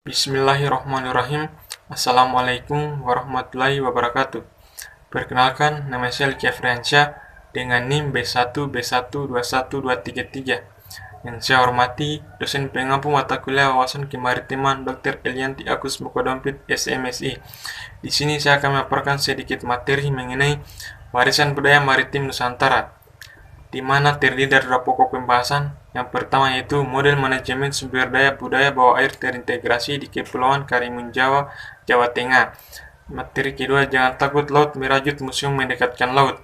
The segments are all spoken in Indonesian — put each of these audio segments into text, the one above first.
Bismillahirrahmanirrahim. Assalamualaikum warahmatullahi wabarakatuh. Perkenalkan, nama saya Liki Afriansyah dengan NIM B1B12123 yang saya hormati dosen pengampu mata kuliah wawasan kemaritiman Dr. Elianti Agus Mukodompit SMSI. Di sini saya akan memaparkan sedikit materi mengenai warisan budaya maritim Nusantara, di mana terdiri dari dua pokok pembahasan. Yang pertama yaitu model manajemen sumber daya budaya bawah air terintegrasi di Kepulauan Karimun Jawa, Jawa Tengah. Materi kedua, jangan takut laut merajut, museum mendekatkan laut.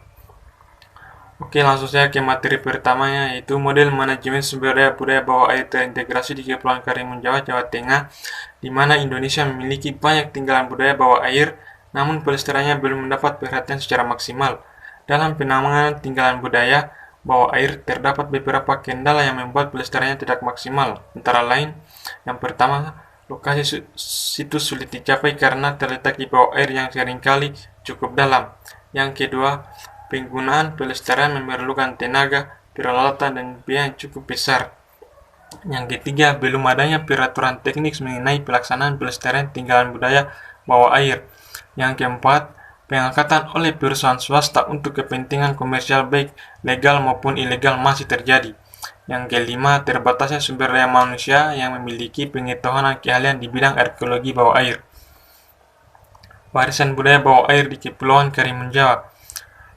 Oke, langsung saja ke materi pertamanya, yaitu model manajemen sumber daya budaya bawah air terintegrasi di Kepulauan Karimun Jawa, Jawa Tengah, di mana Indonesia memiliki banyak tinggalan budaya bawah air, namun pelestariannya belum mendapat perhatian secara maksimal. Dalam penanganan tinggalan budaya bawah air terdapat beberapa kendala yang membuat pelestariannya tidak maksimal. Antara lain, yang pertama, lokasi situs sulit dicapai karena terletak di bawah air yang seringkali cukup dalam. Yang kedua, penggunaan pelestarian memerlukan tenaga, peralatan, dan biaya yang cukup besar. Yang ketiga, belum adanya peraturan teknis mengenai pelaksanaan pelestarian tinggalan budaya bawah air. Yang keempat, pengangkatan oleh perusahaan swasta untuk kepentingan komersial baik legal maupun ilegal masih terjadi. Yang kelima, terbatasnya sumber daya manusia yang memiliki pengetahuan dan keahlian di bidang arkeologi bawah air. Warisan budaya bawah air di Kepulauan Karimun Jawa.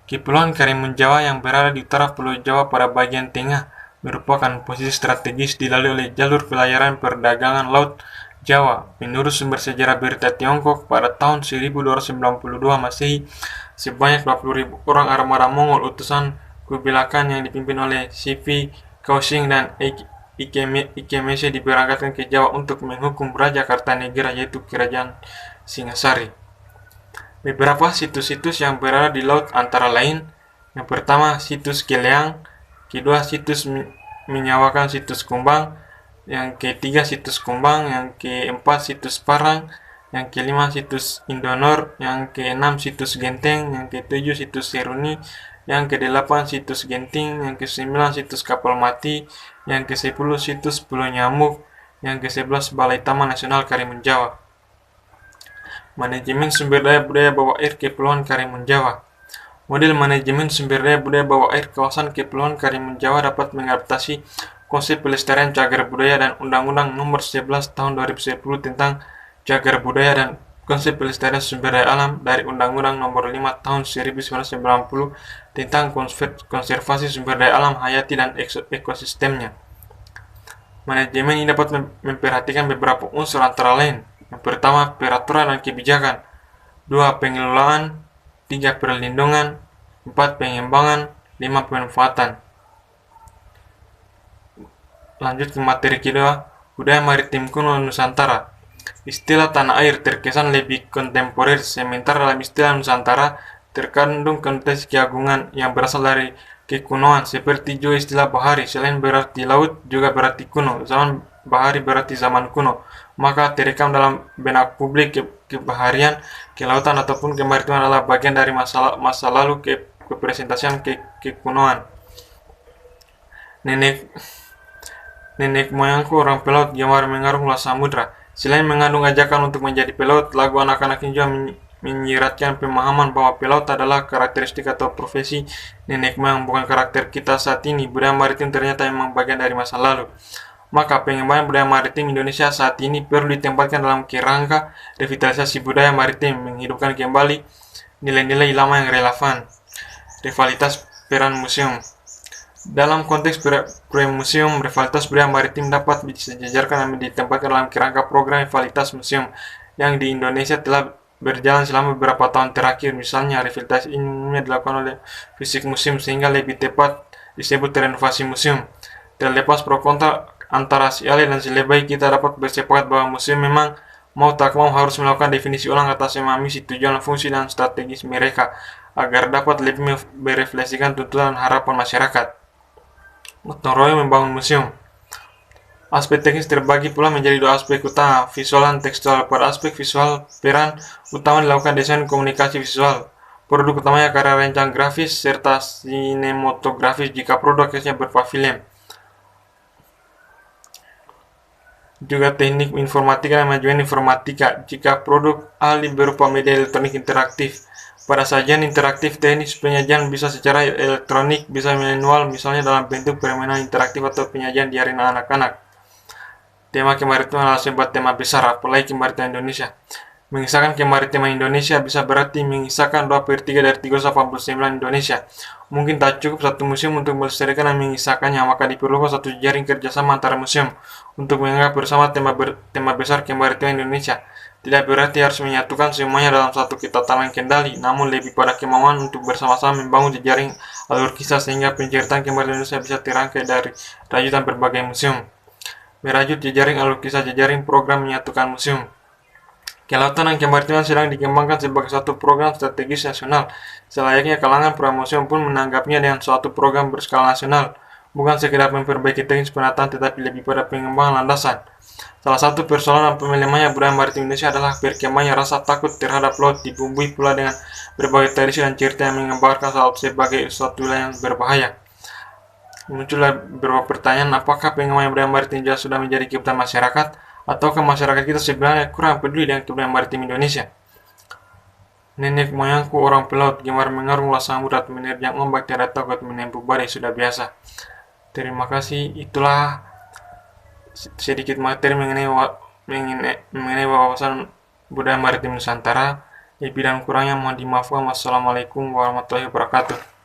Kepulauan Karimun Jawa yang berada di utara Pulau Jawa pada bagian tengah merupakan posisi strategis dilalui oleh jalur pelayaran perdagangan laut Jawa. Menurut sumber sejarah berita Tiongkok, pada tahun 1292 Masehi, sebanyak 20.000 orang armada Mongol utusan Kubilai Khan yang dipimpin oleh Sivi Kaohsiung dan Ikemese diberangkatkan ke Jawa untuk menghukum Raja Kartanegara, yaitu Kerajaan Singasari. Beberapa situs-situs yang berada di laut antara lain, yang pertama situs Keleang, kedua situs Menyawakan, situs Kumbang, yang ketiga situs Kumbang, yang keempat situs Parang, yang kelima situs Indonor, yang keenam situs Genteng, yang ketujuh situs Seruni, yang kedelapan situs Genting, yang kesembilan situs Kapal Mati, yang kesepuluh situs Pulau Nyamuk, yang kesebelas Balai Taman Nasional Karimun Jawa. Manajemen sumber daya budaya bawah air Kepulauan Karimun Jawa. Model manajemen sumber daya budaya bawah air kawasan Kepulauan Karimun Jawa dapat mengadaptasi konsep pelestarian cagar budaya dan Undang-Undang Nomor 11 Tahun 2010 tentang cagar budaya dan konsep pelestarian sumber daya alam dari Undang-Undang Nomor 5 Tahun 1990 tentang konservasi sumber daya alam hayati dan ekosistemnya. Manajemen ini dapat memperhatikan beberapa unsur antara lain. Yang pertama, peraturan dan kebijakan. 2. Pengelolaan. 3. Perlindungan. 4. Pengembangan. 5. Pemanfaatan. Lanjut ke materi kedua, budaya maritim kuno Nusantara. Istilah tanah air terkesan lebih kontemporer, sementara dalam istilah Nusantara terkandung konotasi keagungan yang berasal dari kekunoan, seperti juga istilah bahari. Selain berarti laut, juga berarti kuno. Zaman bahari berarti zaman kuno. Maka terekam dalam benak publik kebaharian, kelautan ataupun kemaritiman adalah bagian dari masa lalu kepresentasian kekunoan. Nenek moyangku orang pelaut, gemar mengarung luas samudra. Selain mengandung ajakan untuk menjadi pelaut, lagu anak-anak ini juga menyiratkan pemahaman bahwa pelaut adalah karakteristik atau profesi nenek moyang, bukan karakter kita saat ini. Budaya maritim ternyata memang bagian dari masa lalu. Maka pengembangan budaya maritim Indonesia saat ini perlu ditempatkan dalam kerangka revitalisasi budaya maritim, menghidupkan kembali nilai-nilai lama yang relevan. Rivalitas peran museum. Dalam konteks museum, rivalitas budaya maritim dapat disejajarkan dan ditempatkan dalam kerangka program rivalitas museum yang di Indonesia telah berjalan selama beberapa tahun terakhir. Misalnya, revitalisasi ini umumnya dilakukan oleh fisik museum, sehingga lebih tepat disebut renovasi museum. Terlepas pro kontra antara si Ale dan si Lebay, kita dapat bersepakat bahwa museum memang mau tak mau harus melakukan definisi ulang atas semua misi, tujuan, fungsi, dan strategis mereka agar dapat lebih merefleksikan tuntutan dan harapan masyarakat. Gotong royong membangun museum. Aspek teknis terbagi pula menjadi dua aspek utama, visual dan tekstual. Pada aspek visual, peran utama dilakukan desain komunikasi visual. Produk utamanya karya rancang grafis serta sinematografis jika produk akhirnya berupa film. juga teknik informatika dan manajemen informatika. Jika produk ahli berupa media elektronik interaktif, pada sajian interaktif teknis penyajian bisa secara elektronik, bisa manual, misalnya dalam bentuk permainan interaktif atau penyajian di arena anak-anak. Tema kemaritiman adalah sebuah tema besar, apalagi kemaritiman Indonesia. Mengisahkan kemaritiman Indonesia bisa berarti mengisahkan 2/3 dari 389 Indonesia. Mungkin tak cukup satu museum untuk melestarikan dan mengisahkannya, maka diperlukan satu jaring kerjasama antara museum untuk menganggap bersama tema besar kemaritiman Indonesia. Tidak berarti harus menyatukan semuanya dalam satu ketatanan kendali, namun lebih pada kemauan untuk bersama-sama membangun jejaring alur kisah sehingga penceritaan kemaritiman Indonesia bisa terangkai dari rajutan berbagai museum. Merajut jejaring alur kisah jejaring program menyatukan museum. Kelautan dan kemaritiman sedang dikembangkan sebagai suatu program strategis nasional. Selayaknya kalangan pramuseum pun menanggapnya dengan suatu program berskala nasional, bukan sekedar memperbaiki teknis penataan tetapi lebih pada pengembangan landasan. Salah satu persoalan pemelemahannya budaya maritim Indonesia adalah berkembangnya rasa takut terhadap laut, dibumbui pula dengan berbagai tradisi dan cerita yang menggambarkan laut sebagai suatu wilayah yang berbahaya. Muncullah beberapa pertanyaan, apakah pengembangan budaya maritim sudah menjadi kebutuhan masyarakat? Ataukah masyarakat kita sebenarnya kurang peduli dengan kebudayaan maritim Indonesia? Nenek moyangku orang pelaut, gemar mengarung lasang berat, menerjang ombak, tiada takut menempuh badai, sudah biasa. Terima kasih, itulah sedikit materi mengenai wawasan budaya maritim Nusantara. Lebih dan kurangnya mohon dimaafkan. Wassalamualaikum warahmatullahi wabarakatuh.